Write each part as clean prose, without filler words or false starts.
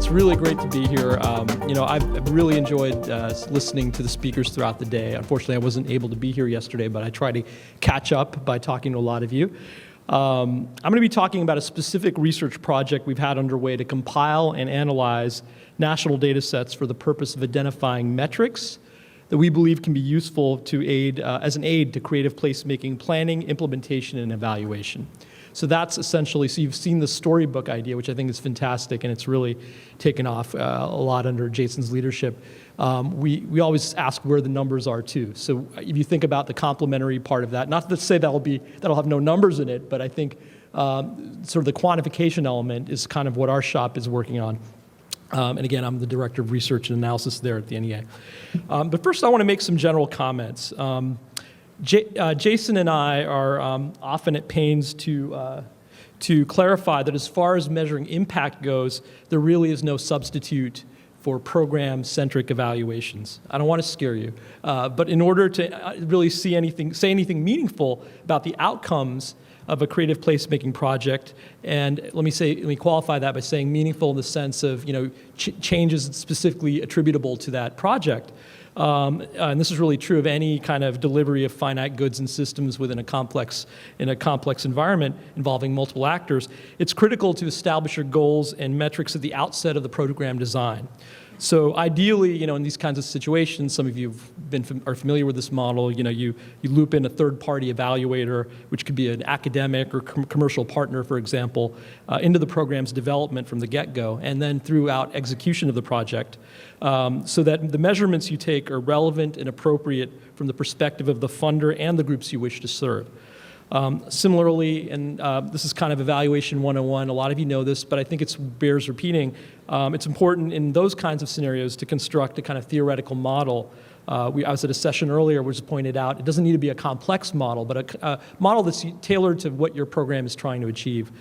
It's really great to be here. I've really enjoyed listening to the speakers throughout the day. Unfortunately, I wasn't able to be here yesterday, but I try to catch up by talking to a lot of you. I'm going to be talking about a specific research project we've had underway to compile and analyze national data sets for the purpose of identifying metrics that we believe can be useful to aid as an aid to creative placemaking planning, implementation, and evaluation. So that's essentially, so you've seen the storybook idea, which I think is fantastic, and it's really taken off a lot under Jason's leadership. We always ask where the numbers are too. So if you think about the complementary part of that, not to say that'll have no numbers in it, but I think sort of the quantification element is kind of what our shop is working on. And again, I'm the Director of Research and Analysis there at the NEA. But first I want to make some general comments. Jason and I are often at pains to clarify that as far as measuring impact goes, there really is no substitute for program-centric evaluations. I don't want to scare you, but in order to really say anything meaningful about the outcomes of a creative placemaking project, and let me qualify that by saying meaningful in the sense of changes specifically attributable to that project. And this is really true of any kind of delivery of finite goods and systems within a complex environment involving multiple actors. It's critical to establish your goals and metrics at the outset of the program design. So ideally, in these kinds of situations, some of you are familiar with this model. You loop in a third-party evaluator, which could be an academic or commercial partner, for example, into the program's development from the get-go, and then throughout execution of the project, so that the measurements you take are relevant and appropriate from the perspective of the funder and the groups you wish to serve. Similarly, and this is kind of evaluation 101, a lot of you know this, but I think it bears repeating. It's important in those kinds of scenarios to construct a kind of theoretical model. I was at a session earlier which pointed out it doesn't need to be a complex model, but a model that's tailored to what your program is trying to achieve.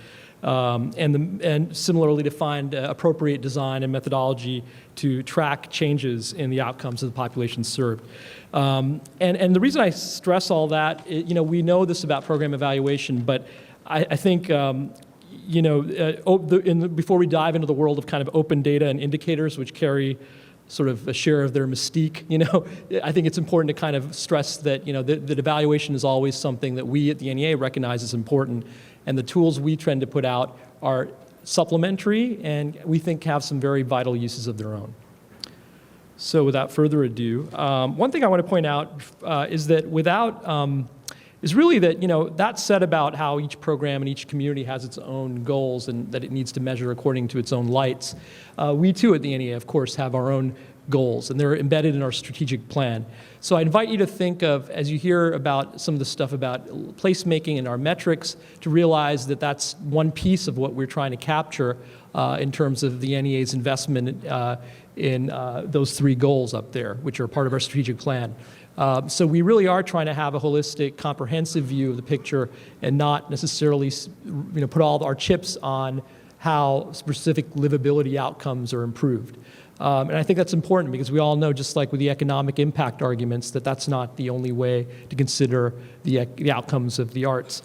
And similarly to find appropriate design and methodology to track changes in the outcomes of the population served. And the reason I stress all that, we know this about program evaluation, but I think before we dive into the world of kind of open data and indicators, which carry sort of a share of their mystique, I think it's important to kind of stress that, that evaluation is always something that we at the NEA recognize as important, and the tools we tend to put out are supplementary and we think have some very vital uses of their own. So without further ado, one thing I want to point out is that that said about how each program and each community has its own goals and that it needs to measure according to its own lights. We too at the NEA, of course, have our own goals, and they're embedded in our strategic plan. So I invite you to think of, as you hear about some of the stuff about placemaking and our metrics, to realize that that's one piece of what we're trying to capture in terms of the NEA's investment in those three goals up there, which are part of our strategic plan. So we really are trying to have a holistic, comprehensive view of the picture and not necessarily put all our chips on how specific livability outcomes are improved. And I think that's important because we all know, just like with the economic impact arguments, that that's not the only way to consider the outcomes of the arts.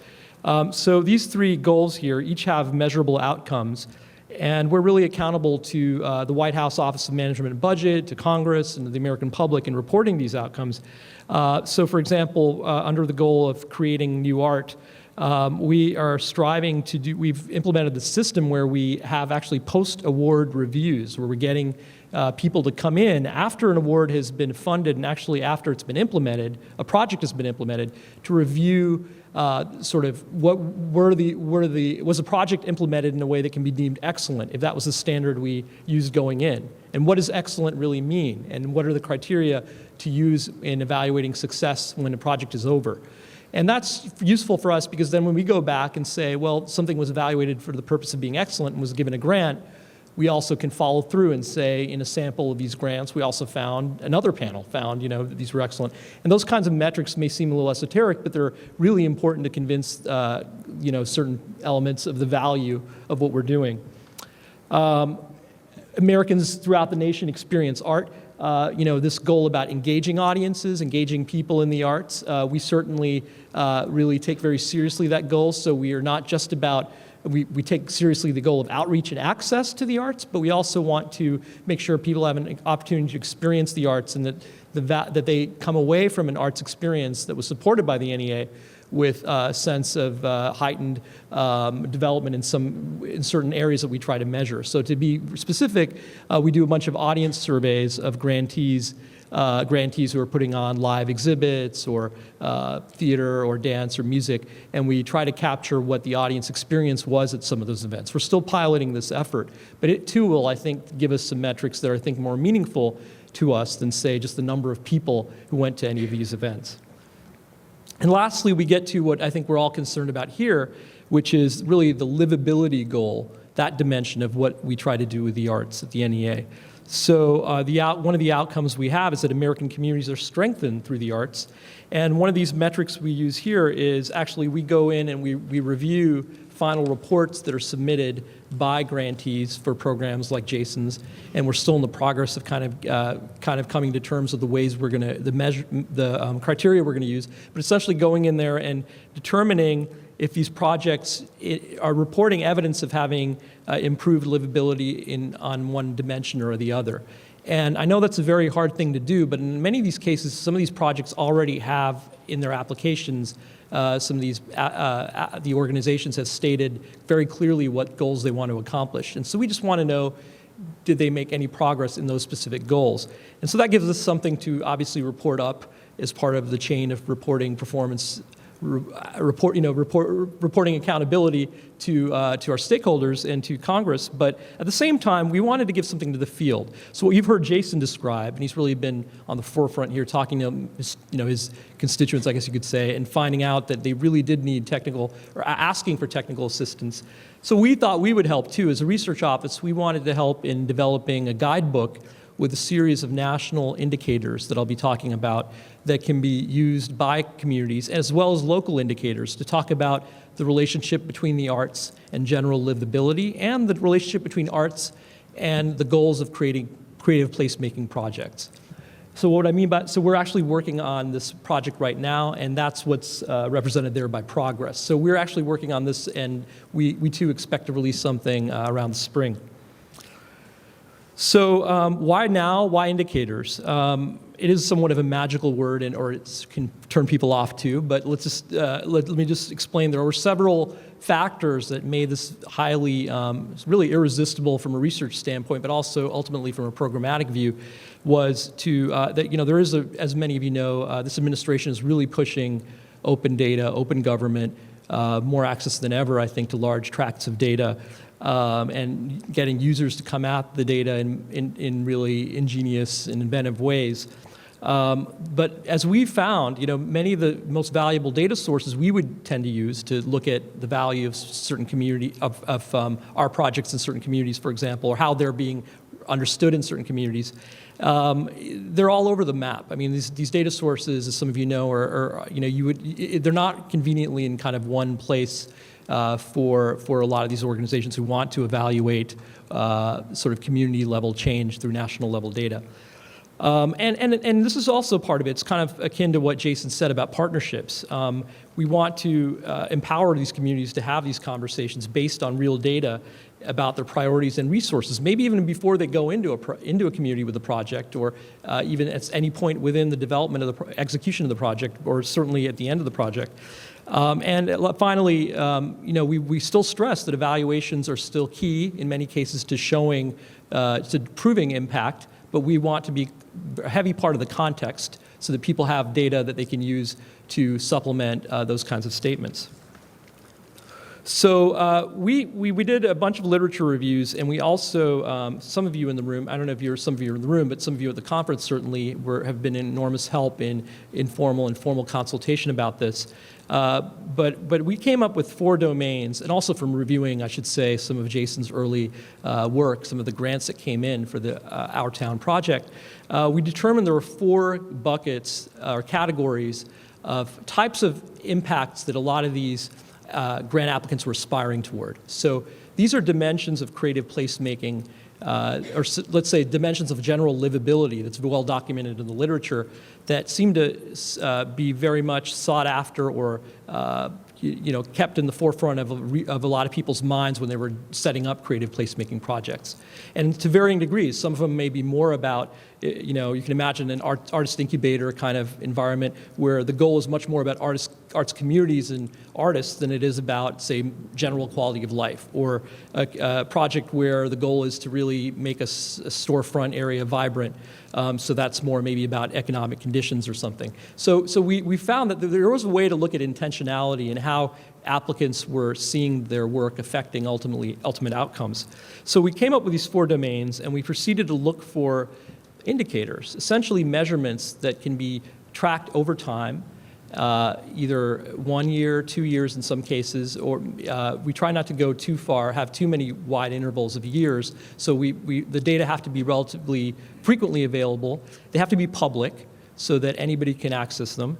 So these three goals here each have measurable outcomes, and we're really accountable to the White House Office of Management and Budget, to Congress, and to the American public in reporting these outcomes. So for example, under the goal of creating new art, we are striving to we've implemented the system where we have actually post-award reviews, where we're getting people to come in after an award has been funded and actually after it's been implemented, a project has been implemented, to review sort of was a project implemented in a way that can be deemed excellent, if that was the standard we used going in? And what does excellent really mean? And what are the criteria to use in evaluating success when a project is over? And that's useful for us because then when we go back and say, well, something was evaluated for the purpose of being excellent and was given a grant, we also can follow through and say, in a sample of these grants, we also found, another panel found, that these were excellent. And those kinds of metrics may seem a little esoteric, but they're really important to convince, certain elements of the value of what we're doing. Americans throughout the nation experience art. This goal about engaging audiences, engaging people in the arts. We certainly really take very seriously that goal, so we are not just about we take seriously the goal of outreach and access to the arts, but we also want to make sure people have an opportunity to experience the arts, and that they come away from an arts experience that was supported by the NEA with a sense of heightened development in certain areas that we try to measure. So to be specific, we do a bunch of audience surveys of grantees who are putting on live exhibits or theater or dance or music, and we try to capture what the audience experience was at some of those events. We're still piloting this effort, but it too will, I think, give us some metrics that are, I think, more meaningful to us than, say, just the number of people who went to any of these events. And lastly, we get to what I think we're all concerned about here, which is really the livability goal, that dimension of what we try to do with the arts at the NEA. So one of the outcomes we have is that American communities are strengthened through the arts. And one of these metrics we use here is actually we go in and we review final reports that are submitted by grantees for programs like Jason's, and we're still in the progress of kind of coming to terms with the ways we're going to the criteria we're going to use, but essentially going in there and determining if these projects are reporting evidence of having improved livability on one dimension or the other. And I know that's a very hard thing to do, but in many of these cases, some of these projects already have in their applications, some of these, the organizations have stated very clearly what goals they want to accomplish. And so we just want to know, did they make any progress in those specific goals? And so that gives us something to obviously report up as part of the chain of reporting performance, reporting accountability to our stakeholders and to Congress. But at the same time, we wanted to give something to the field. So what you've heard Jason describe, and he's really been on the forefront here talking to his constituents, I guess you could say, and finding out that they really did need technical, or asking for technical assistance. So we thought we would help too. As a research office, we wanted to help in developing a guidebook with a series of national indicators that I'll be talking about that can be used by communities, as well as local indicators, to talk about the relationship between the arts and general livability, and the relationship between arts and the goals of creating creative placemaking projects. So what I mean by, so we're actually working on this project right now, and that's what's represented there by progress. So we're actually working on this, and we too expect to release something around the spring. So why now? Why indicators? It is somewhat of a magical word, or it can turn people off too. But let's just let me just explain. There were several factors that made this highly, really irresistible from a research standpoint, but also ultimately from a programmatic view. Was to that there is as many of you know, this administration is really pushing open data, open government, more access than ever, I think, to large tracts of data. And getting users to come at the data in really ingenious and inventive ways. But as we found, many of the most valuable data sources we would tend to use to look at the value of certain community, of our projects in certain communities, for example, or how they're being understood in certain communities, they're all over the map. I mean, these data sources, as some of you know, they're not conveniently in kind of one place. For a lot of these organizations who want to evaluate sort of community level change through national level data. And this is also part of it. It's kind of akin to what Jason said about partnerships. We want to empower these communities to have these conversations based on real data about their priorities and resources, maybe even before they go into a community with a project, or even at any point within the development of the execution of the project, or certainly at the end of the project. And finally, we still stress that evaluations are still key in many cases to showing, to proving impact, but we want to be a heavy part of the context so that people have data that they can use to supplement those kinds of statements. So we did a bunch of literature reviews, and we also, some of you in the room, I don't know if some of you are in the room, but some of you at the conference certainly have been enormous help in informal and formal consultation about this. But we came up with 4 domains, and also from reviewing, I should say, some of Jason's early work, some of the grants that came in for the Our Town project. We determined there were 4 buckets or categories of types of impacts that a lot of these grant applicants were aspiring toward. So these are dimensions of creative placemaking, or let's say dimensions of general livability that's well documented in the literature that seem to be very much sought after or kept in the forefront of a lot of people's minds when they were setting up creative placemaking projects. And to varying degrees, some of them may be more about, you can imagine an artist incubator kind of environment where the goal is much more about arts communities and artists than it is about, say, general quality of life, or a project where the goal is to really make a storefront area vibrant. So that's more maybe about economic conditions or something. So we found that there was a way to look at intentionality and how applicants were seeing their work affecting ultimate outcomes. So we came up with these 4 domains, and we proceeded to look for indicators, essentially measurements that can be tracked over time, either 1 year, 2 years in some cases, or we try not to go too far, have too many wide intervals of years. So the data have to be relatively frequently available. They have to be public so that anybody can access them.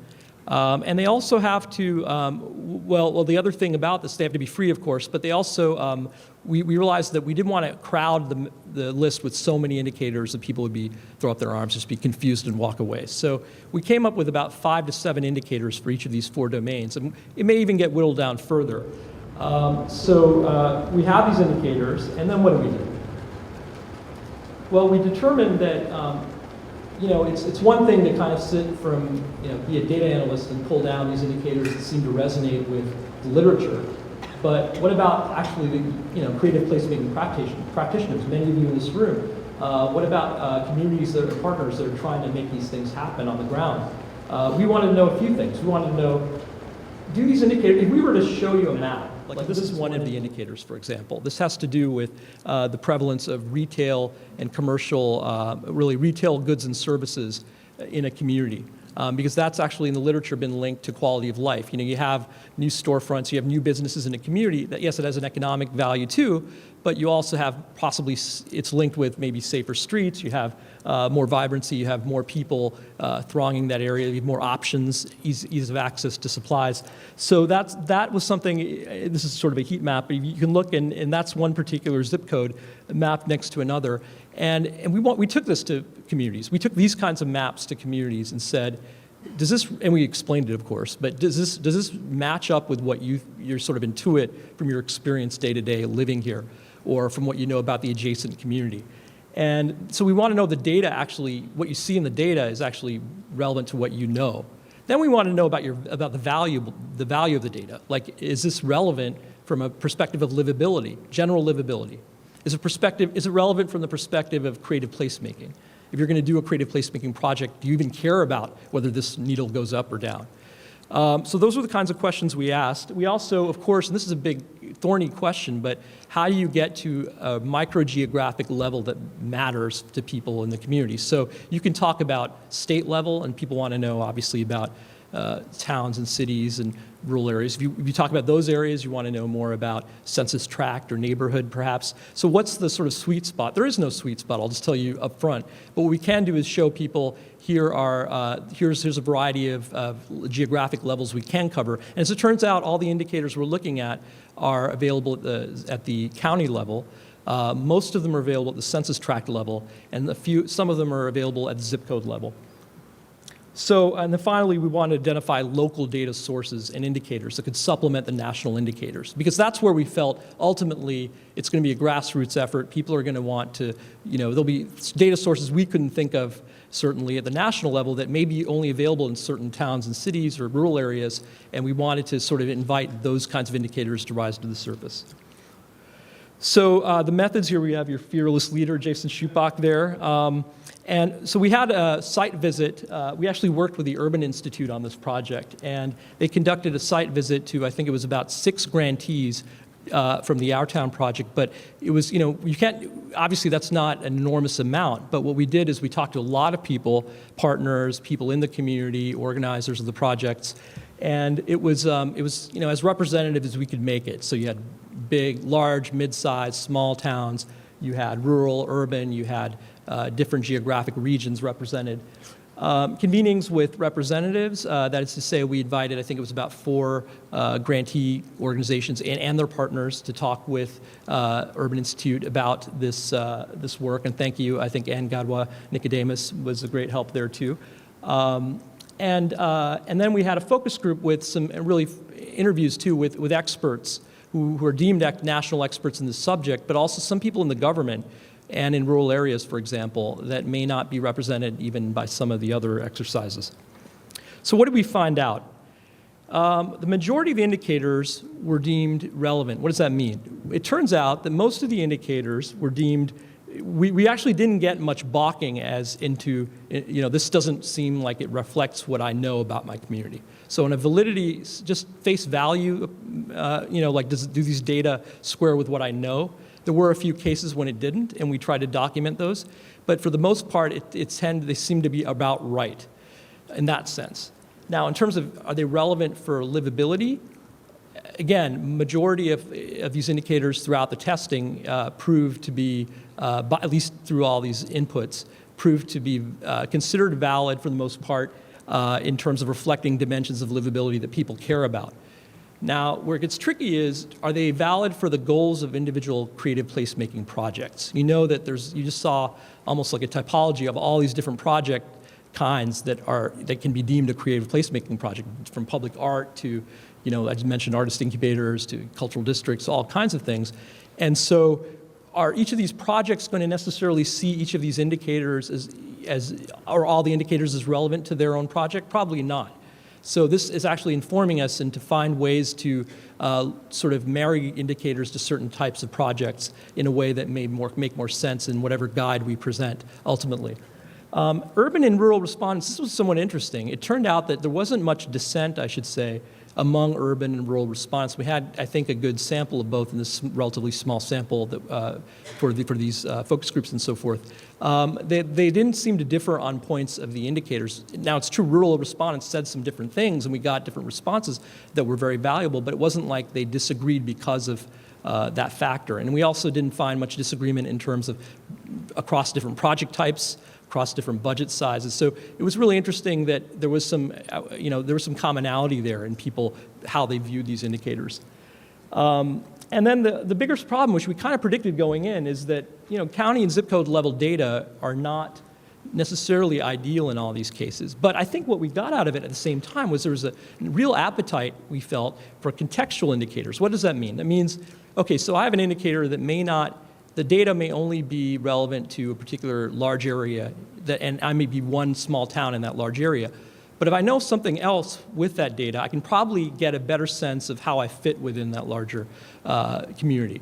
And they also have to, well, the other thing about this, they have to be free, of course, but they also, we realized that we didn't want to crowd the list with so many indicators that people would throw up their arms, just be confused and walk away. So we came up with about 5 to 7 indicators for each of these 4 domains, and it may even get whittled down further. So we have these indicators, and then what do we do? Well, we determined that it's one thing to kind of sit from, be a data analyst and pull down these indicators that seem to resonate with the literature. But what about actually the, creative placemaking practitioners, many of you in this room? What about communities that are partners that are trying to make these things happen on the ground? We wanted to know a few things. We wanted to know, do these indicators, if we were to show you a map, like this is one of the indicators, for example. This has to do with the prevalence of retail and commercial, really retail goods and services in a community. Because that's actually in the literature been linked to quality of life. You have new storefronts, you have new businesses in a community that, yes, it has an economic value too, but you also have possibly, it's linked with maybe safer streets, you have more vibrancy, you have more people thronging that area, you have more options, ease of access to supplies. So that was something, this is sort of a heat map, but you can look, and that's one particular zip code mapped next to another. And we took this to communities. We took these kinds of maps to communities and said, does this, and we explained it, of course, but does this match up with what you sort of intuit from your experience day to day living here, or from what you know about the adjacent community? And so we want to know the data actually, what you see in the data is actually relevant to what you know. Then we want to know about the value of the data. Like, is this relevant from a perspective of livability, general livability? Is it relevant from the perspective of creative placemaking? If you're going to do a creative placemaking project, do you even care about whether this needle goes up or down? So those are the kinds of questions we asked. We also, of course, and this is a big thorny question, but how do you get to a microgeographic level that matters to people in the community? So you can talk about state level, and people want to know, obviously, about towns and cities and rural areas. If you talk about those areas, you want to know more about census tract or neighborhood, perhaps. So what's the sort of sweet spot? There is no sweet spot, I'll just tell you up front. But what we can do is show people, here's a variety of geographic levels we can cover. And as it turns out, all the indicators we're looking at are available at the county level. Most of them are available at the census tract level, and some of them are available at the zip code level. So, and then finally, we want to identify local data sources and indicators that could supplement the national indicators, because that's where we felt ultimately it's going to be a grassroots effort. People are going to want to, there'll be data sources we couldn't think of, certainly at the national level, that may be only available in certain towns and cities or rural areas, and we wanted to sort of invite those kinds of indicators to rise to the surface. So the methods here, we have your fearless leader, Jason Schupbach there. And so we had a site visit. We actually worked with the Urban Institute on this project, and they conducted a site visit to, I think it was about 6 grantees from the Our Town project. But it was, you can't, obviously that's not an enormous amount, but what we did is we talked to a lot of people, partners, people in the community, organizers of the projects, and it was as representative as we could make it. So you had big, large, mid-sized, small towns, you had rural, urban, you had different geographic regions represented. Convenings with representatives, that is to say we invited, I think it was about 4 grantee organizations and their partners to talk with Urban Institute about this work, and thank you. I think Ann Gadwa Nicodemus was a great help there too. And then we had a focus group with some really interviews too with experts who are deemed national experts in this subject, but also some people in the government and in rural areas, for example, that may not be represented even by some of the other exercises. So what did we find out? The majority of the indicators were deemed relevant. What does that mean? It turns out that most of the indicators were deemed, we actually didn't get much balking as into, this doesn't seem like it reflects what I know about my community. So in a validity, just face value, like do these data square with what I know? There were a few cases when it didn't, and we tried to document those. But for the most part, they seem to be about right in that sense. Now, in terms of, are they relevant for livability? Again, majority of these indicators throughout the testing proved to be, at least through all these inputs, proved to be considered valid for the most part in terms of reflecting dimensions of livability that people care about. Now, where it gets tricky is, are they valid for the goals of individual creative placemaking projects? You know that you just saw almost like a typology of all these different project kinds that can be deemed a creative placemaking project, from public art to, as you mentioned, artist incubators to cultural districts, all kinds of things. And so are each of these projects going to necessarily see each of these indicators or all the indicators as relevant to their own project? Probably not. So this is actually informing us and to find ways to sort of marry indicators to certain types of projects in a way that may make more sense in whatever guide we present ultimately. Urban and rural respondents, this was somewhat interesting. It turned out that there wasn't much dissent, I should say, among urban and rural respondents. We had, I think, a good sample of both in this relatively small sample that, for these focus groups and so forth. They didn't seem to differ on points of the indicators. Now, it's true, rural respondents said some different things, and we got different responses that were very valuable, but it wasn't like they disagreed because of that factor. And we also didn't find much disagreement in terms of across different project types, across different budget sizes. So it was really interesting that there was some, there was some commonality there in people, how they viewed these indicators. And then the biggest problem, which we kind of predicted going in, is that, county and zip code level data are not necessarily ideal in all these cases. But I think what we got out of it at the same time was there was a real appetite, we felt, for contextual indicators. What does that mean? That means, okay, so I have an indicator that the data may only be relevant to a particular large area, and I may be one small town in that large area. But if I know something else with that data, I can probably get a better sense of how I fit within that larger community.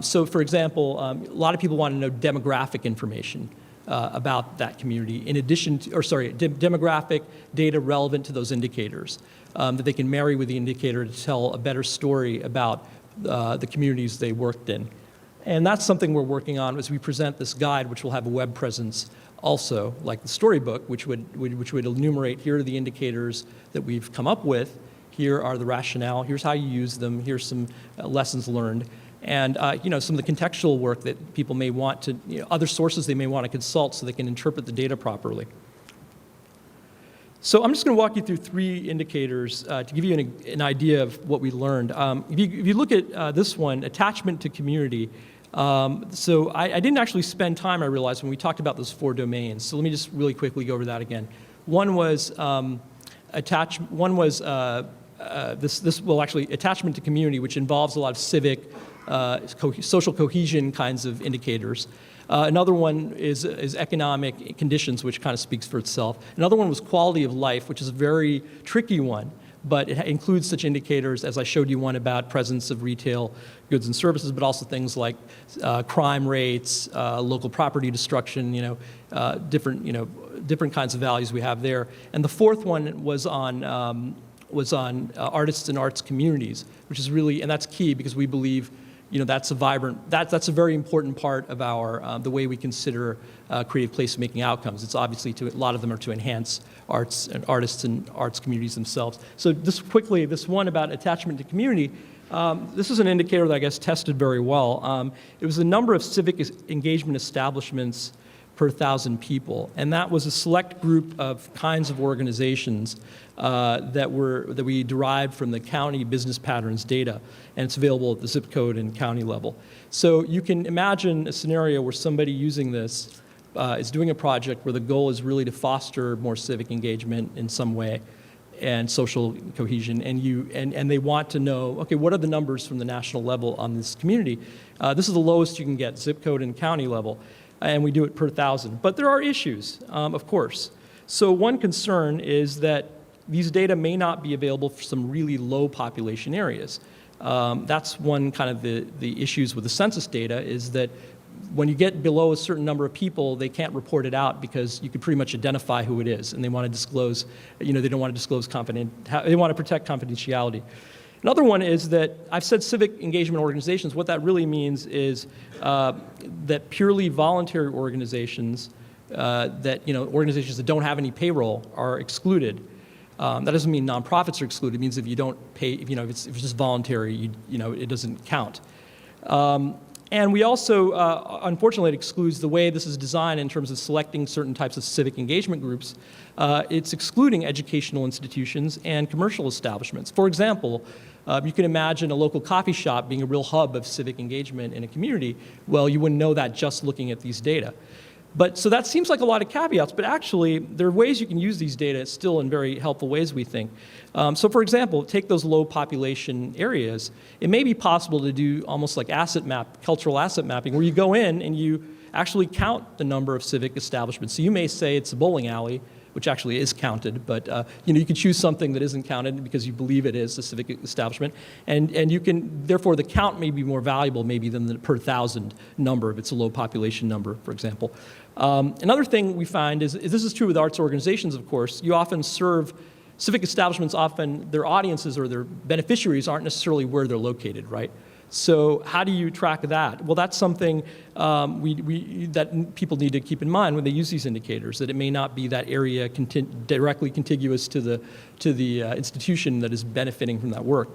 So for example, a lot of people want to know demographic information about that community, in addition to, demographic data relevant to those indicators, that they can marry with the indicator to tell a better story about the communities they worked in. And that's something we're working on as we present this guide, which will have a web presence also, like the storybook, which would enumerate, here are the indicators that we've come up with, here are the rationale, here's how you use them, here's some lessons learned, and some of the contextual work that people may want to, other sources they may want to consult so they can interpret the data properly. So I'm just going to walk you through 3 indicators to give you an idea of what we learned. If you look at this one, attachment to community, so I didn't actually spend time, I realized, when we talked about those 4 domains. So let me just really quickly go over that again. One was attachment to community, which involves a lot of civic, social cohesion kinds of indicators. Another one is economic conditions, which kind of speaks for itself. Another one was quality of life, which is a very tricky one, but it includes such indicators, as I showed you one about presence of retail goods and services, but also things like crime rates, local property destruction, different kinds of values we have there. And the 4th one was on artists and arts communities, which is really, and that's key because we believe that's a very important part of our, the way we consider creative placemaking outcomes. It's obviously a lot of them are to enhance arts and artists and arts communities themselves. So this one about attachment to community, this is an indicator that I guess tested very well. It was the number of civic engagement establishments per 1,000 people, and that was a select group of kinds of organizations that we derived from the county business patterns data, and it's available at the zip code and county level. So you can imagine a scenario where somebody using this is doing a project where the goal is really to foster more civic engagement in some way, and social cohesion, and they want to know, okay, what are the numbers from the national level on this community? This is the lowest you can get, zip code and county level, and we do it per 1,000. But there are issues, of course. So one concern is that these data may not be available for some really low population areas. That's one kind of the issues with the census data, is that when you get below a certain number of people, they can't report it out because you could pretty much identify who it is, and they want to disclose, they don't want to disclose they want to protect confidentiality. Another one is that I've said civic engagement organizations. What that really means is that purely voluntary organizations, organizations that don't have any payroll are excluded. That doesn't mean nonprofits are excluded. It means if you don't pay, if it's just voluntary, it doesn't count. And we also, unfortunately, it excludes the way this is designed in terms of selecting certain types of civic engagement groups. It's excluding educational institutions and commercial establishments. For example, you can imagine a local coffee shop being a real hub of civic engagement in a community. Well, you wouldn't know that just looking at these data. So that seems like a lot of caveats, but actually there are ways you can use these data still in very helpful ways, we think. So for example, take those low population areas. It may be possible to do almost like cultural asset mapping, where you go in and you actually count the number of civic establishments. So you may say it's a bowling alley, which actually is counted, but you could choose something that isn't counted because you believe it is a civic establishment, and you can, therefore the count may be more valuable maybe than the per 1,000 number if it's a low population number, for example. Another thing we find is this is true with arts organizations, of course. You often serve civic establishments, often their audiences or their beneficiaries aren't necessarily where they're located, right? So how do you track that? Well, that's something that people need to keep in mind when they use these indicators, that it may not be that area directly contiguous to the institution that is benefiting from that work.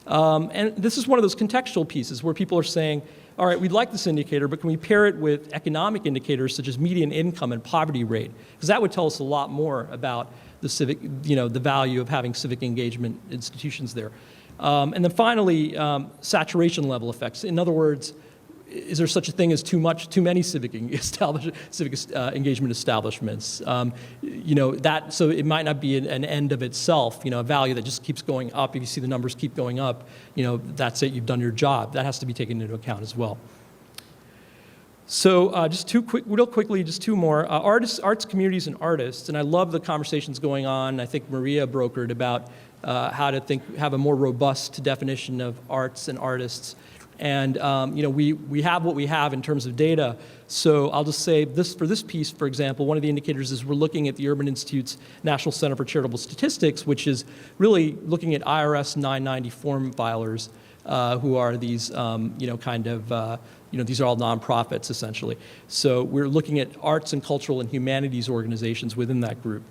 And this is one of those contextual pieces where people are saying, all right, we'd like this indicator, but can we pair it with economic indicators such as median income and poverty rate? Because that would tell us a lot more about the civic, the value of having civic engagement institutions there. And then finally, saturation level effects. In other words, is there such a thing as too many civic engagement establishments? So it might not be an end of itself, a value that just keeps going up. If you see the numbers keep going up, that's it, you've done your job. That has to be taken into account as well. So real quickly, just two more. Arts communities and artists, and I love the conversations going on. I think Maria brokered about how to have a more robust definition of arts and artists. And we have what we have in terms of data. So I'll just say this for this piece, for example, one of the indicators is we're looking at the Urban Institute's National Center for Charitable Statistics, which is really looking at IRS 990 form filers, who are these, these are all nonprofits essentially. So we're looking at arts and cultural and humanities organizations within that group.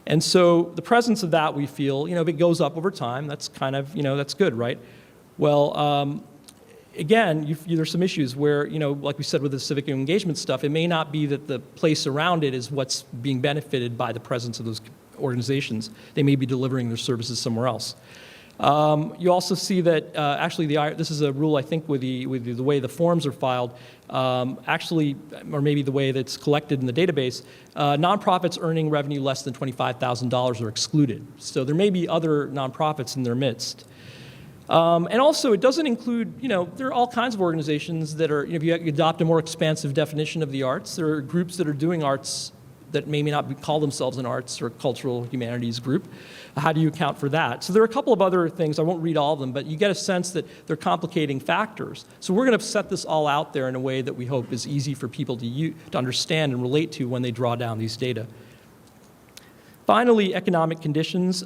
And so the presence of that, we feel, if it goes up over time, that's kind of, that's good, right? Well, again, there's some issues where, like we said with the civic engagement stuff, it may not be that the place around it is what's being benefited by the presence of those organizations. They may be delivering their services somewhere else. You also see that actually this is a rule, I think, with the way the forms are filed, or maybe the way that's collected in the database, nonprofits earning revenue less than $25,000 are excluded. So there may be other nonprofits in their midst. And also, it doesn't include, there are all kinds of organizations that are, if you adopt a more expansive definition of the arts, there are groups that are doing arts that may not call themselves an arts or cultural humanities group. How do you account for that? So there are a couple of other things, I won't read all of them, but you get a sense that they're complicating factors. So we're going to set this all out there in a way that we hope is easy for people to understand and relate to when they draw down these data. Finally, economic conditions.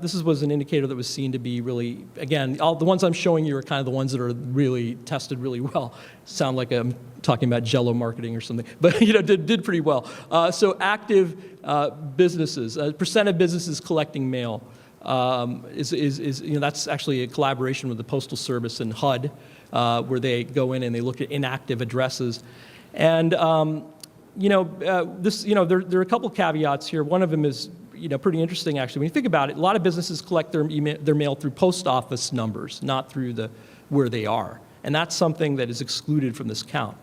This was an indicator that was seen to be really, again, all the ones I'm showing you are kind of the ones that are really tested really well. Sound like I'm talking about Jell-O marketing or something, but did pretty well. So active businesses, percent of businesses collecting mail that's actually a collaboration with the Postal Service and HUD, where they go in and they look at inactive addresses, and there are a couple caveats here. One of them is pretty interesting, actually. When you think about it, a lot of businesses collect their mail through post office numbers, not through where they are. And that's something that is excluded from this count.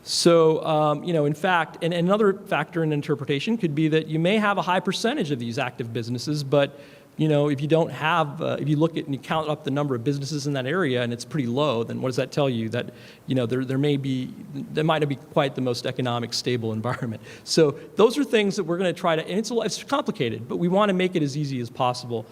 So, in fact, and another factor in interpretation could be that you may have a high percentage of these active businesses, but if you don't have, if you look at and you count up the number of businesses in that area and it's pretty low, then what does that tell you? That, there might not be quite the most economic stable environment. So those are things that we're going to try to, and it's complicated, but we want to make it as easy as possible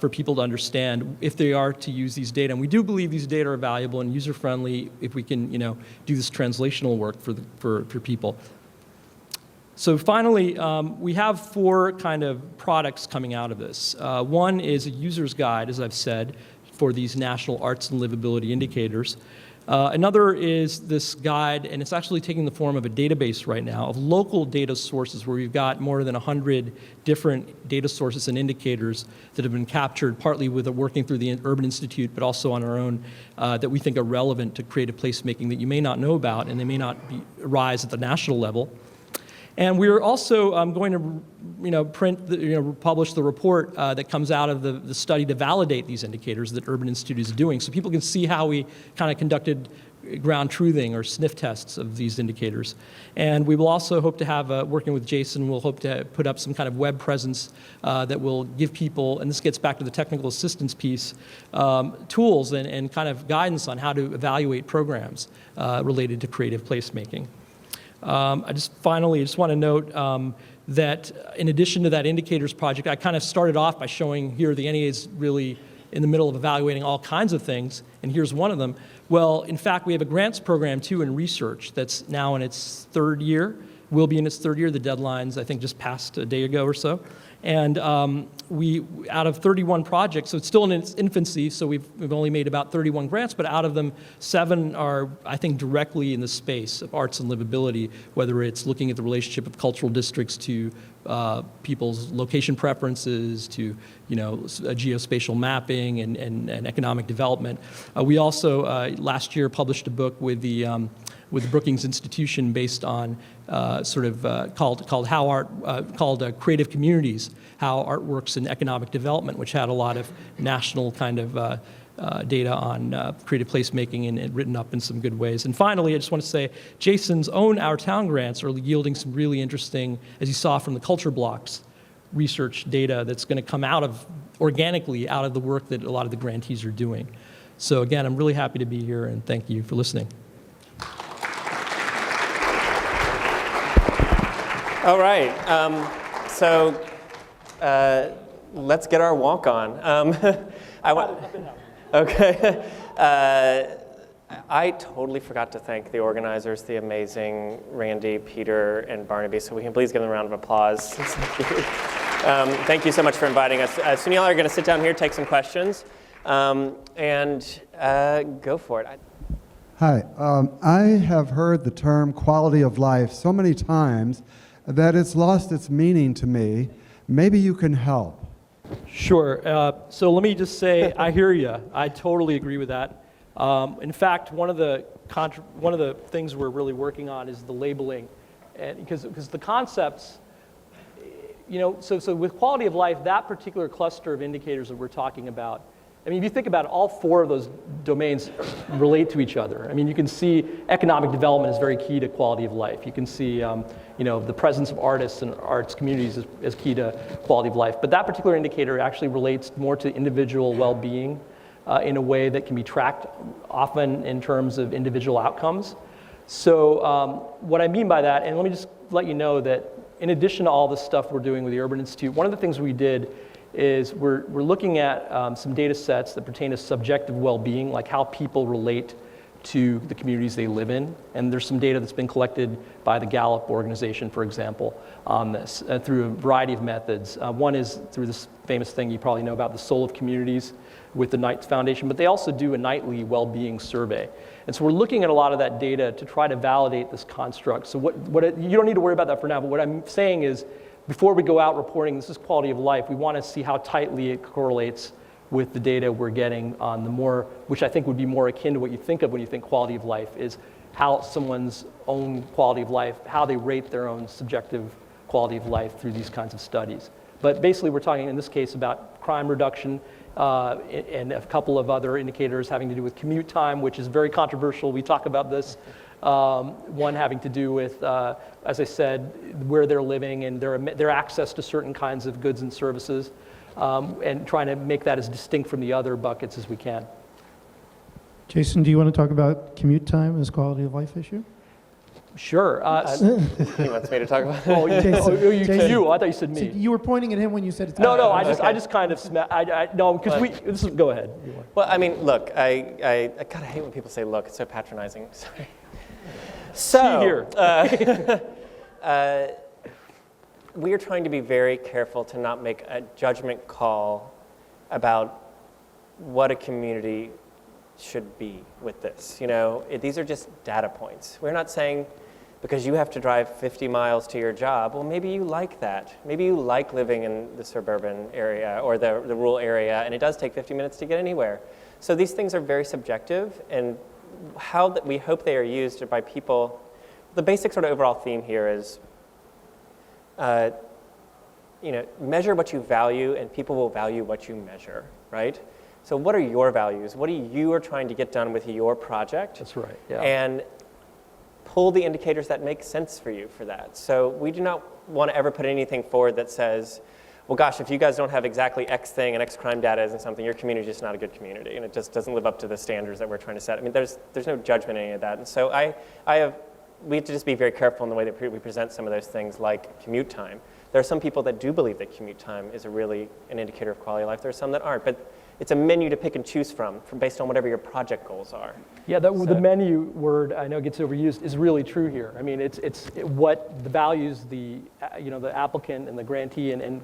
for people to understand if they are to use these data. And we do believe these data are valuable and user-friendly if we can, do this translational work for people. So finally, we have 4 kind of products coming out of this. One is a user's guide, as I've said, for these national arts and livability indicators. Another is this guide, and it's actually taking the form of a database right now of local data sources where we've got more than 100 different data sources and indicators that have been captured, partly with working through the Urban Institute, but also on our own, that we think are relevant to creative placemaking that you may not know about, and they may not rise at the national level. And we're also going to publish the report that comes out of the study to validate these indicators that Urban Institute is doing, so people can see how we kind of conducted ground truthing or sniff tests of these indicators. And we will also hope to have, working with Jason, we'll hope to put up some kind of web presence that will give people, and this gets back to the technical assistance piece, tools and kind of guidance on how to evaluate programs related to creative placemaking. I just want to note that in addition to that indicators project, I kind of started off by showing here the NEA is really in the middle of evaluating all kinds of things, and here's one of them. Well, in fact, we have a grants program too in research that's now in its 3rd year, will be in its 3rd year. The deadline's, I think, just passed a day ago or so. And we, out of 31 projects, so it's still in its infancy, so we've only made about 31 grants, but out of them, 7 are, I think, directly in the space of arts and livability, whether it's looking at the relationship of cultural districts to people's location preferences, to geospatial mapping and economic development. We also, last year, published a book with the Brookings Institution based on called Creative Communities, How Art Works in Economic Development, which had a lot of national kind of data on creative placemaking and written up in some good ways. And finally, I just want to say, Jason's own Our Town grants are yielding some really interesting, as you saw from the Culture Blocks, research data that's going to come organically out of the work that a lot of the grantees are doing. So again, I'm really happy to be here, and thank you for listening. All right, let's get our walk on. Okay. I totally forgot to thank the organizers, the amazing Randy, Peter, and Barnaby, so we can please give them a round of applause. Thank you so much for inviting us. Sunil and I are going to sit down here, take some questions, and go for it. Hi. I have heard the term quality of life so many times that it's lost its meaning to me. Maybe you can help. Sure. So let me just say, I hear you. I totally agree with that. In fact, one of the things we're really working on is the labeling, and because the concepts, so with quality of life, that particular cluster of indicators that we're talking about, I mean, if you think about it, all 4 of those domains relate to each other. I mean, you can see economic development is very key to quality of life. You can see, the presence of artists and arts communities is key to quality of life. But that particular indicator actually relates more to individual well-being in a way that can be tracked often in terms of individual outcomes. So what I mean by that, and let me just let you know that in addition to all the stuff we're doing with the Urban Institute, one of the things we did is we're looking at some data sets that pertain to subjective well-being, like how people relate to the communities they live in. And there's some data that's been collected by the Gallup organization, for example, on this through a variety of methods. One is through this famous thing you probably know about, the Soul of Communities with the Knight Foundation, but they also do a nightly well-being survey. And so we're looking at a lot of that data to try to validate this construct. So you don't need to worry about that for now, but what I'm saying is, before we go out reporting this is quality of life, we want to see how tightly it correlates with the data we're getting on the more, which I think would be more akin to what you think of when you think quality of life, is how someone's own quality of life, how they rate their own subjective quality of life through these kinds of studies. But basically we're talking in this case about crime reduction and a couple of other indicators having to do with commute time, which is very controversial. We talk about this One having to do with, as I said, where they're living and their access to certain kinds of goods and services, and trying to make that as distinct from the other buckets as we can. Jason, do you want to talk about commute time as quality of life issue? Sure. He wants me to talk about Oh, it. Jason. you. I thought you said me. See, you were pointing at him when you said it's No, I Okay. just kind of no, because go ahead. Well, I mean, look, I kind of hate when people say look. It's so patronizing. Sorry. So, here. We are trying to be very careful to not make a judgment call about what a community should be with this. You know, these are just data points. We're not saying because you have to drive 50 miles to your job, well, maybe you like that. Maybe you like living in the suburban area or the rural area, and it does take 50 minutes to get anywhere. So these things are very subjective, and how that we hope they are used by people. The basic sort of overall theme here is, measure what you value, and people will value what you measure, right? So what are your values? What are you trying to get done with your project? That's right. Yeah. And pull the indicators that make sense for you for that. So we do not want to ever put anything forward that says, well, gosh, if you guys don't have exactly X thing and X crime data isn't something, your community is just not a good community, and it just doesn't live up to the standards that we're trying to set. I mean, there's no judgment in any of that. And so we have to just be very careful in the way that we present some of those things like commute time. There are some people that do believe that commute time is really an indicator of quality of life. There are some that aren't, but it's a menu to pick and choose from based on whatever your project goals are. Yeah, the menu word, I know gets overused, is really true here. I mean, it's what the values the applicant and the grantee and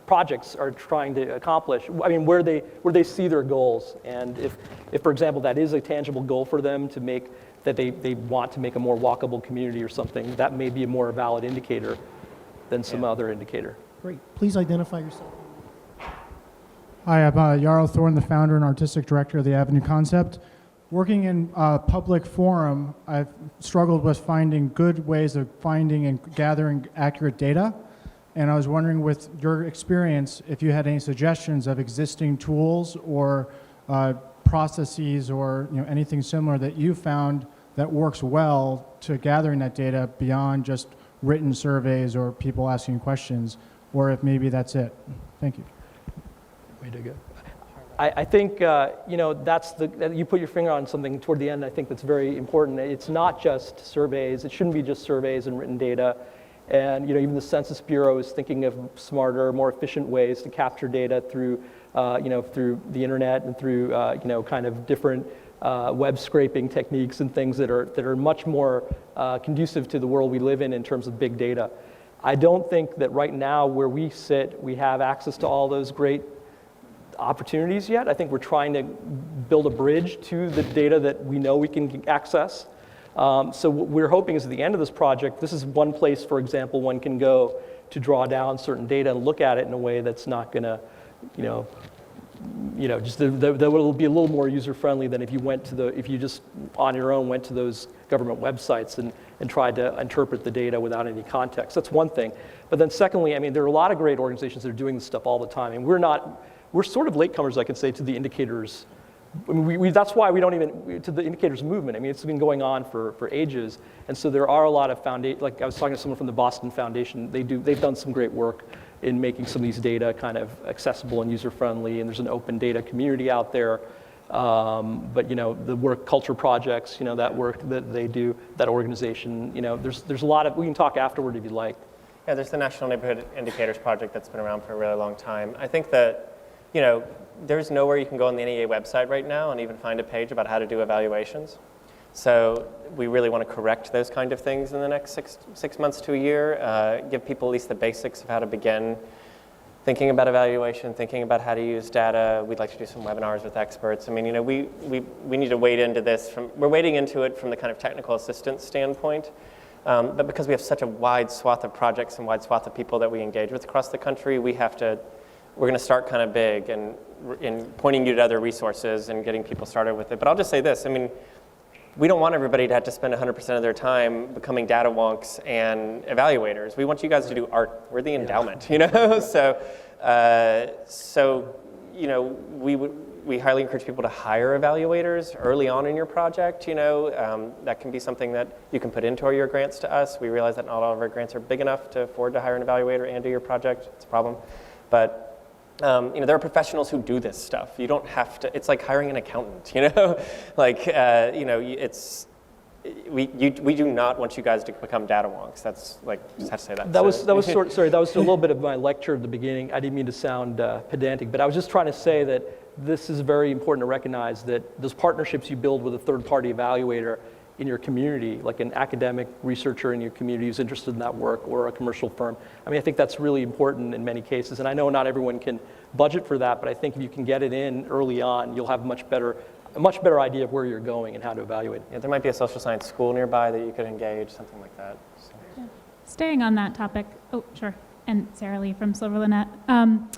projects are trying to accomplish. I mean, where they see their goals, and if for example that is a tangible goal for them to make, that they want to make a more walkable community or something, that may be a more valid indicator than some other indicator. Great. Please identify yourself. Hi, I'm Jarl Thorne, the founder and artistic director of the Avenue Concept. Working in public forum, I've struggled with finding good ways of finding and gathering accurate data. And I was wondering, with your experience, if you had any suggestions of existing tools or processes or anything similar that you found that works well to gathering that data beyond just written surveys or people asking questions, or if maybe that's it. Thank you. Way to go. I think that's you put your finger on something toward the end. I think that's very important. It's not just surveys. It shouldn't be just surveys and written data. And even the Census Bureau is thinking of smarter, more efficient ways to capture data through through the internet and through kind of different web scraping techniques and things that are much more conducive to the world we live in terms of big data. I don't think that right now where we sit, we have access to all those great opportunities yet. I think we're trying to build a bridge to the data that we know we can access. So what we're hoping is at the end of this project, this is one place, for example, one can go to draw down certain data and look at it in a way that's not going to, just that will be a little more user-friendly than if you just on your own went to those government websites and tried to interpret the data without any context. That's one thing. But then secondly, I mean, there are a lot of great organizations that are doing this stuff all the time, and we're sort of latecomers, I can say, to the indicators. I mean, that's why we don't even, to the indicators movement. I mean, it's been going on for ages. And so there are a lot of like I was talking to someone from the Boston Foundation, they've done some great work in making some of these data kind of accessible and user-friendly, and there's an open data community out there. But the work culture projects, that work that they do, that organization, there's a lot of, we can talk afterward if you'd like. Yeah, there's the National Neighborhood Indicators Project that's been around for a really long time. I think that there's nowhere you can go on the NEA website right now and even find a page about how to do evaluations. So we really want to correct those kind of things in the next six months to a year, give people at least the basics of how to begin thinking about evaluation, thinking about how to use data. We'd like to do some webinars with experts. I mean, we need to wade into this. We're wading into it from the kind of technical assistance standpoint, but because we have such a wide swath of projects and wide swath of people that we engage with across the country, we're going to start kind of big and in pointing you to other resources and getting people started with it. But I'll just say this, I mean, we don't want everybody to have to spend 100% of their time becoming data wonks and evaluators. We want you guys to do art. We're the Endowment, So we highly encourage people to hire evaluators early on in your project. That can be something that you can put into your grants to us. We realize that not all of our grants are big enough to afford to hire an evaluator and do your project. It's a problem. But there are professionals who do this stuff. You don't have to, it's like hiring an accountant, we do not want you guys to become data wonks. That's just have to say that. That was a little bit of my lecture at the beginning. I didn't mean to sound pedantic, but I was just trying to say that this is very important to recognize that those partnerships you build with a third-party evaluator in your community, like an academic researcher in your community who's interested in that work, or a commercial firm. I think that's really important in many cases, and I know not everyone can budget for that, but I think if you can get it in early on, you'll have a much better idea of where you're going and how to evaluate. Yeah, there might be a social science school nearby that you could engage, something like that. So. Yeah. Staying on that topic, sure, and Sarah Lee from Silver Linnet. I'm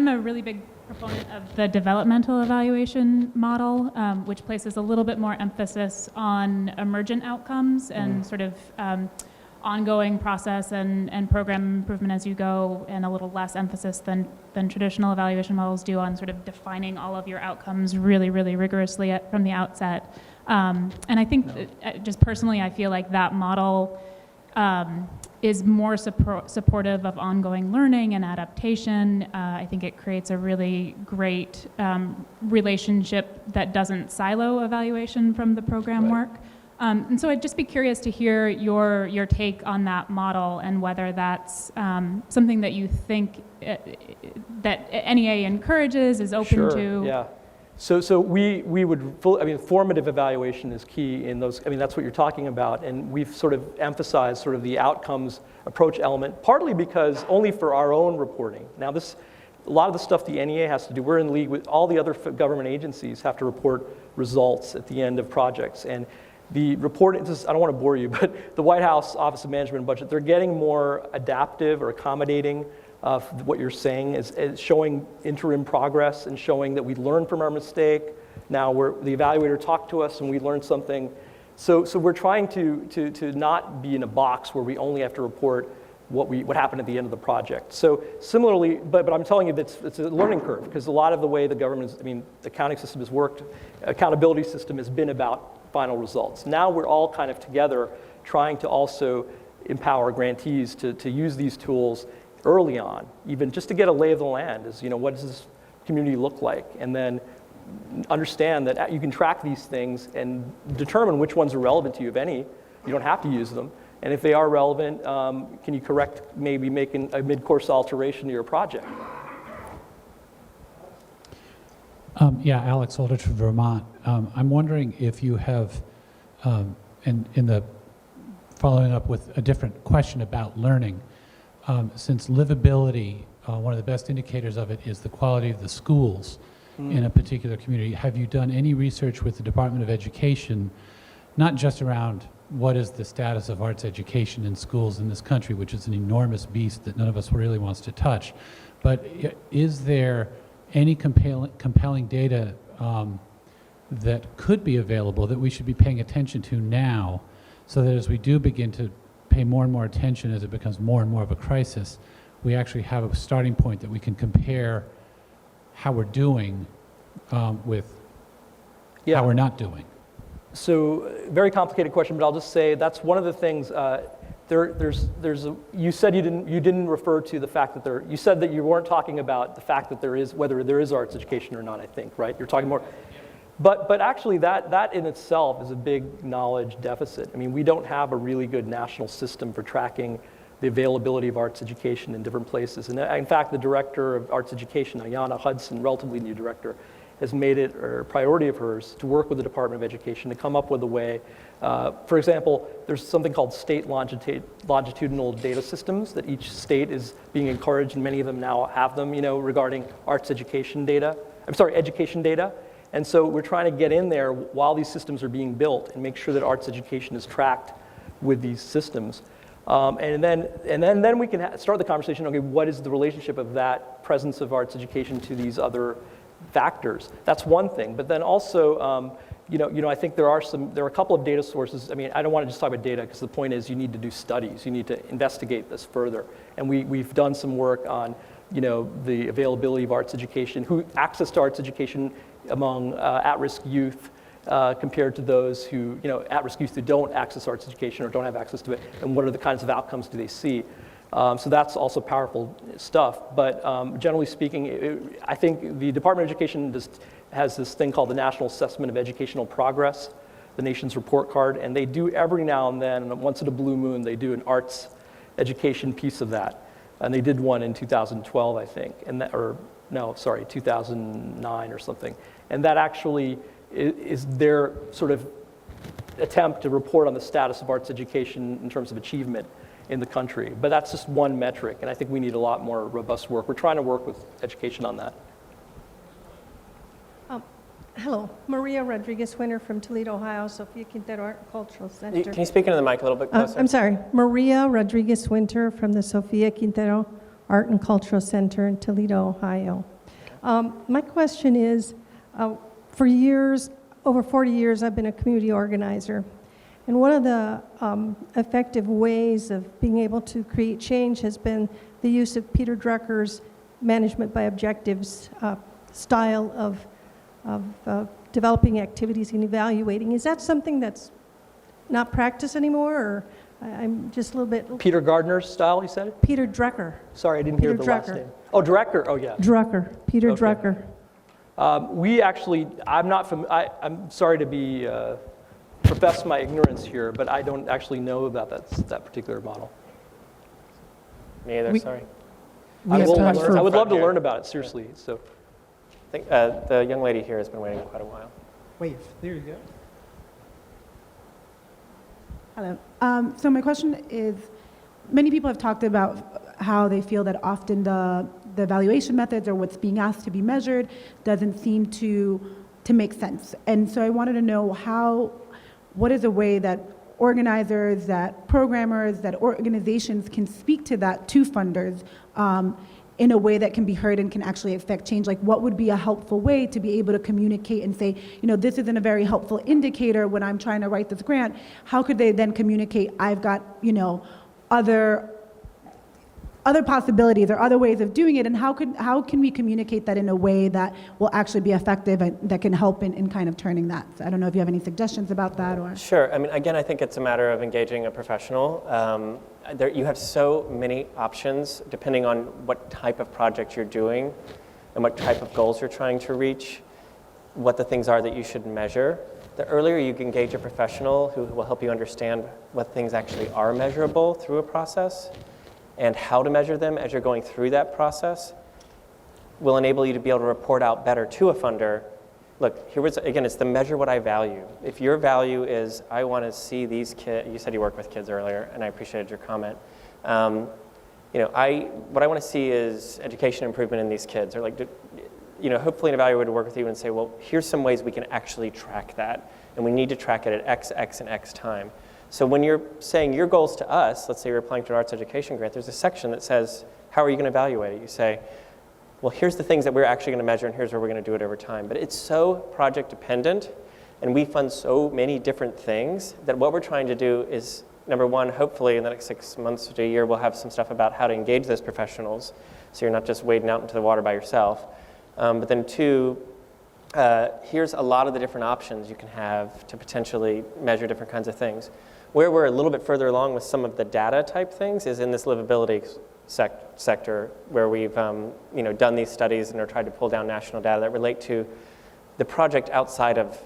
a really big proponent of the developmental evaluation model, which places a little bit more emphasis on emergent outcomes and sort of ongoing process and program improvement as you go, and a little less emphasis than traditional evaluation models do on sort of defining all of your outcomes really, really rigorously from the outset. And I think, just personally, I feel like that model is more supportive of ongoing learning and adaptation. I think it creates a really great relationship that doesn't silo evaluation from the program work. And so I'd just be curious to hear your take on that model, and whether that's something that you think that NEA encourages, is open to. Yeah. So we would, formative evaluation is key in those, that's what you're talking about, and we've sort of emphasized sort of the outcomes approach element, partly because only for our own reporting. Now a lot of the stuff the NEA has to do, we're in league with all the other government agencies have to report results at the end of projects, and the report, I don't want to bore you, but the White House Office of Management and Budget, they're getting more adaptive or accommodating of what you're saying, is showing interim progress and showing that we learned from our mistake. Now the evaluator talked to us and we learned something. So we're trying to not be in a box where we only have to report what happened at the end of the project. So similarly, but I'm telling you that it's a learning curve, because a lot of the way the government's, the accounting system has worked, accountability system has been about final results. Now we're all kind of together trying to also empower grantees to use these tools early on, even just to get a lay of the land, what does this community look like? And then understand that you can track these things and determine which ones are relevant to you, if any. You don't have to use them. And if they are relevant, can you maybe making a mid-course alteration to your project? Alex Aldrich from Vermont. I'm wondering if you have, following up with a different question about learning, since livability, one of the best indicators of it is the quality of the schools in a particular community. Have you done any research with the Department of Education, not just around what is the status of arts education in schools in this country, which is an enormous beast that none of us really wants to touch, but is there any compelling data that could be available that we should be paying attention to now, so that as we do begin to pay more and more attention as it becomes more and more of a crisis, we actually have a starting point that we can compare how we're doing with how we're not doing? So very complicated question, but I'll just say that's one of the things. You said you didn't refer to the fact that you said that you weren't talking about the fact that whether there is arts education or not, I think, right? You're talking more, but actually that in itself is a big knowledge deficit. We don't have a really good national system for tracking the availability of arts education in different places. And in fact, the director of arts education, Ayanna Hudson, relatively new director, has made it a priority of hers to work with the Department of Education to come up with a way. For example, there's something called state longitudinal data systems that each state is being encouraged, and many of them now have them, regarding education data. And so we're trying to get in there while these systems are being built and make sure that arts education is tracked with these systems. And then we can start the conversation, okay, what is the relationship of that presence of arts education to these other factors? That's one thing. But then also, I think there are a couple of data sources. I don't want to just talk about data, because the point is you need to do studies. You need to investigate this further. And we've done some work on the availability of arts education, who access to arts education among at-risk youth compared to those who, at-risk youth who don't access arts education or don't have access to it, and what are the kinds of outcomes do they see? So that's also powerful stuff. But generally speaking, I think the Department of Education has this thing called the National Assessment of Educational Progress, the nation's report card, and they do every now and then, once in a blue moon, they do an arts education piece of that. And they did one in 2012, I think, 2009 or something. And that actually is their sort of attempt to report on the status of arts education in terms of achievement in the country. But that's just one metric, and I think we need a lot more robust work. We're trying to work with education on that. Hello, Maria Rodriguez-Winter from Toledo, Ohio, Sophia Quintero Art and Cultural Center. Can you speak into the mic a little bit closer? I'm sorry, Maria Rodriguez-Winter from the Sophia Quintero Art and Cultural Center in Toledo, Ohio. My question is, for years, over 40 years, I've been a community organizer. And one of the effective ways of being able to create change has been the use of Peter Drucker's management by objectives style of developing activities and evaluating. Is that something that's not practiced anymore, or I'm just a little bit... Peter Gardner's style, you said? Peter Drucker. Sorry, I didn't hear the last name. Oh, Drucker, oh yeah. Drucker, Peter Okay. Drucker. We actually, I'm sorry to be, profess my ignorance here, but I don't actually know about that particular model. Me either, sorry. I have time for- would love to learn about it, seriously, so. I think the young lady here has been waiting quite a while. Wave, there you go. Hello. So my question is, many people have talked about how they feel that often the evaluation methods or what's being asked to be measured doesn't seem to make sense. And so I wanted to know what is a way that organizers, that programmers, that organizations can speak to that to funders in a way that can be heard and can actually affect change. Like, what would be a helpful way to be able to communicate and say, this isn't a very helpful indicator when I'm trying to write this grant. How could they then communicate, I've got, other possibilities or other ways of doing it, and how can we communicate that in a way that will actually be effective and that can help in kind of turning that? So I don't know if you have any suggestions about that, or... Sure. I mean, again, I think it's a matter of engaging a professional. You have so many options depending on what type of project you're doing and what type of goals you're trying to reach, what the things are that you should measure. The earlier you can engage a professional who will help you understand what things actually are measurable through a process and how to measure them as you're going through that process will enable you to be able to report out better to a funder. Look, again, it's the measure what I value. If your value is, I want to see these kids, you said you work with kids earlier, and I appreciated your comment. What I want to see is education improvement in these kids, or hopefully an evaluator would work with you and say, well, here's some ways we can actually track that, and we need to track it at X, and X time. So when you're saying your goals to us, let's say you're applying to an arts education grant, there's a section that says, how are you going to evaluate it? You say, well, here's the things that we're actually going to measure, and here's where we're going to do it over time. But it's so project dependent, and we fund so many different things that what we're trying to do is, number one, hopefully in the next 6 months to a year, we'll have some stuff about how to engage those professionals, so you're not just wading out into the water by yourself. But then two, here's a lot of the different options you can have to potentially measure different kinds of things. Where we're a little bit further along with some of the data type things is in this livability sector, where we've done these studies and are trying to pull down national data that relate to the project outside of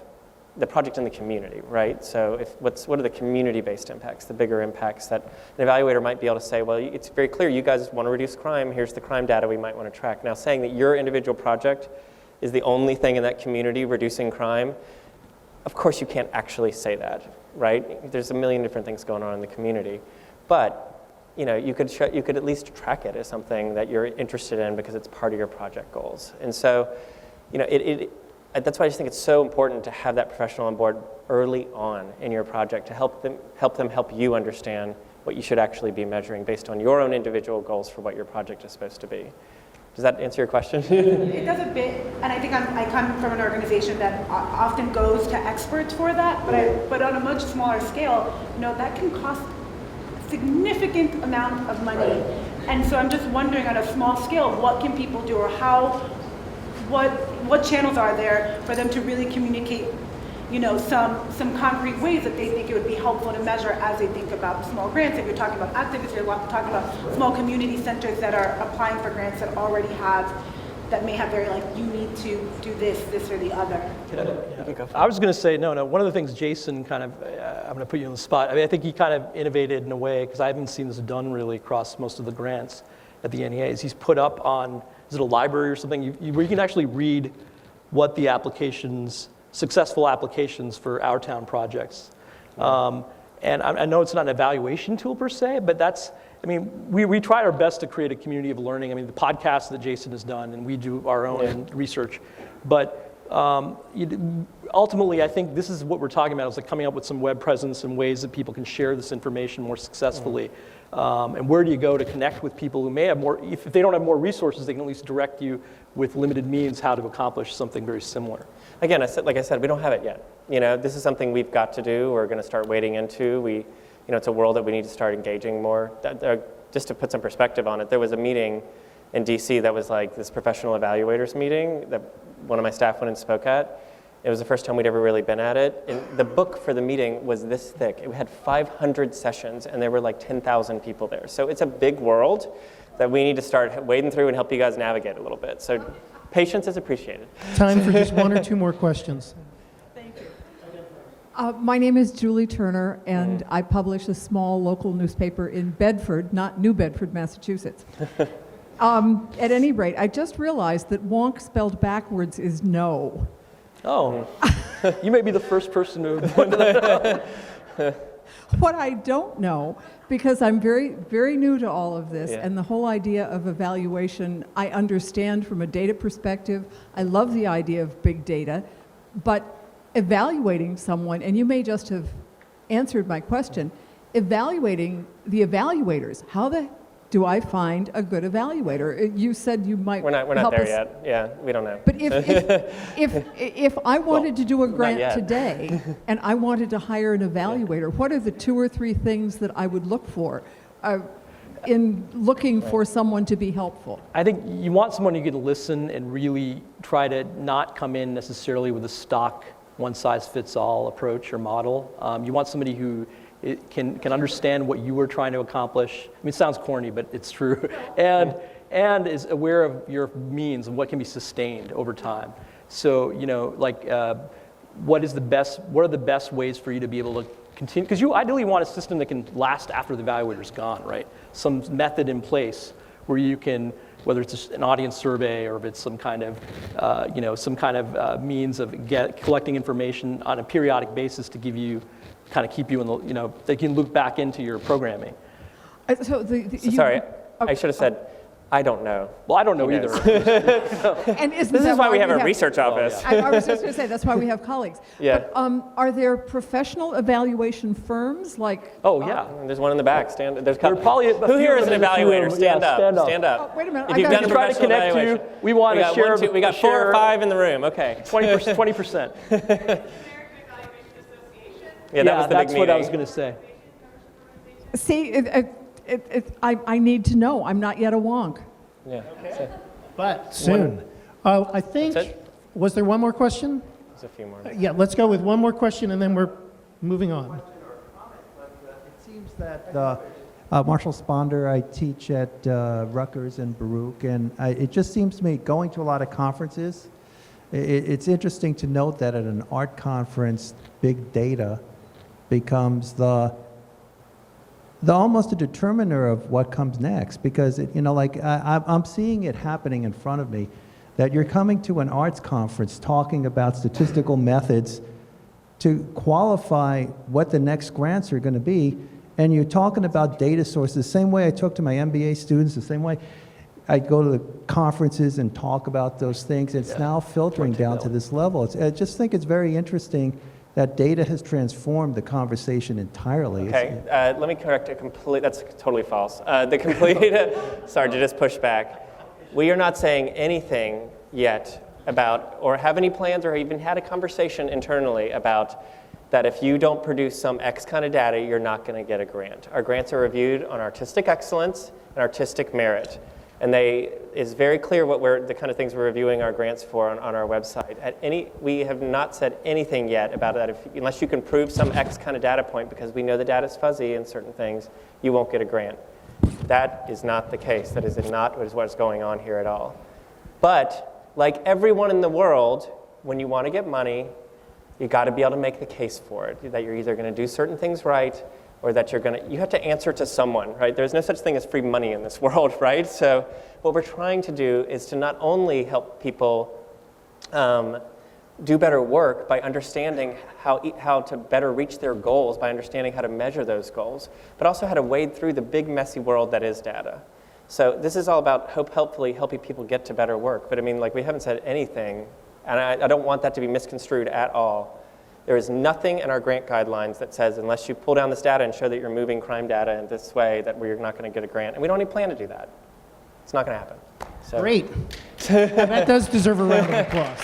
the project in the community, right? So what are the community-based impacts, the bigger impacts that an evaluator might be able to say, well, it's very clear you guys want to reduce crime, here's the crime data we might want to track. Now, saying that your individual project is the only thing in that community reducing crime, of course you can't actually say that, right? There's a million different things going on in the community. But you could at least track it as something that you're interested in because it's part of your project goals. And so, that's why I just think it's so important to have that professional on board early on in your project to help them help you understand what you should actually be measuring based on your own individual goals for what your project is supposed to be. Does that answer your question? It does a bit, and I think I come from an organization that often goes to experts for that, but on a much smaller scale, that can cost a significant amount of money And so I'm just wondering, on a small scale, what can people do, or what channels are there for them to really communicate, some concrete ways that they think it would be helpful to measure as they think about small grants. If you're talking about activists, you're talking about small community centers that are applying for grants that may have very, you need to do this or the other. I was going to say, no, one of the things Jason I'm going to put you on the spot. I mean, I think he kind of innovated in a way, because I haven't seen this done really across most of the grants at the NEA, is he's put up on, is it a library or something, where you can actually read what the successful applications for our town projects. And I know it's not an evaluation tool per se, but we try our best to create a community of learning. I mean, the podcast that Jason has done, and we do our own research. But ultimately, I think this is what we're talking about, is coming up with some web presence and ways that people can share this information more successfully. And where do you go to connect with people who may have more, if they don't have more resources, they can at least direct you with limited means how to accomplish something very similar. Again, like I said, we don't have it yet. This is something we've got to do. We're going to start wading into. It's a world that we need to start engaging more. Just to put some perspective on it, there was a meeting in DC that was like this professional evaluators meeting that one of my staff went and spoke at. It was the first time we'd ever really been at it. And the book for the meeting was this thick. It had 500 sessions, and there were like 10,000 people there. So it's a big world that we need to start wading through and help you guys navigate a little bit. So patience is appreciated. Time for just one or two more questions. My name is Julie Turner, and I publish a small local newspaper in Bedford, not New Bedford, Massachusetts. At any rate, I just realized that wonk spelled backwards is no. Oh, you may be the first person to point that out. What I don't know, because I'm very, very new to all of this, Yeah. and the whole idea of evaluation, I understand from a data perspective. I love the idea of big data, but evaluating someone, and you may just have answered my question, evaluating the evaluators, how do I find a good evaluator? You said you might We're not help there us. yet. Yeah, we don't know. But if I wanted to do a grant yet. today and I wanted to hire an evaluator, what are the 2 or 3 things that I would look for in looking for someone to be helpful? I think you want someone who can listen and really try to not come in necessarily with a stock one-size-fits-all approach or model. You want somebody who can understand what you were trying to accomplish. I mean, it sounds corny, but it's true. And is aware of your means and what can be sustained over time. So, what are the best ways for you to be able to continue? Because you ideally want a system that can last after the evaluator's gone, right? Some method in place where you can, whether it's just an audience survey or if it's some kind of, means of collecting information on a periodic basis to give you, keep you in the, they can loop back into your programming. Sorry, I should have said, I don't know. Well, I don't know either. And This is why we have a research office. I was just going to say, that's why we have colleagues. Yeah. But are there professional evaluation firms like? Oh, yeah. There's one in the back. There's probably who here is an evaluator? Stand up. Stand up. Oh, wait a minute. If you've done a try to professional connect evaluation. you, we want to share. We got 4 or 5 in the room. Okay. 20%. Yeah, that was the big that's meeting. what I was going to say. See, I need to know. I'm not yet a wonk. Yeah. But soon. I think, That's it? was there one more question? There's a few more. Yeah, let's go with one more question and then we're moving on. It seems that Marshall Sponder, I teach at Rutgers and Baruch, and it just seems to me, going to a lot of conferences, it's interesting to note that at an art conference, big data becomes the almost a determiner of what comes next, because I'm seeing it happening in front of me, that you're coming to an arts conference talking about statistical methods to qualify what the next grants are going to be, and you're talking about data sources the same way I talk to my MBA students, the same way I go to the conferences and talk about those things. It's now filtering down to this level. I just think it's very interesting that data has transformed the conversation entirely. Okay, let me correct that's totally false. Sorry to just push back. We are not saying anything yet about, or have any plans, or even had a conversation internally about that if you don't produce some X kind of data, you're not going to get a grant. Our grants are reviewed on artistic excellence and artistic merit. And it's very clear the kind of things we're reviewing our grants for on our website. We have not said anything yet about that. Unless you can prove some X kind of data point, because we know the data is fuzzy in certain things, you won't get a grant. That is not the case. That is not what's going on here at all. But like everyone in the world, when you want to get money, you got to be able to make the case for it, that you're either going to do certain things right, or that you have to answer to someone, right? There's no such thing as free money in this world, right? So what we're trying to do is to not only help people do better work by understanding how to better reach their goals, by understanding how to measure those goals, but also how to wade through the big, messy world that is data. So this is all about hopefully helping people get to better work. But I mean, like, we haven't said anything, and I don't want that to be misconstrued at all. There is nothing in our grant guidelines that says unless you pull down this data and show that you're moving crime data in this way, that we're not going to get a grant. And we don't even plan to do that. It's not going to happen. So. Great. That does deserve a round of applause.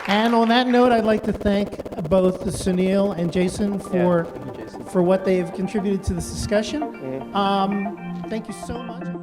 And on that note, I'd like to thank both Sunil and Jason for what they've contributed to this discussion. Thank you so much.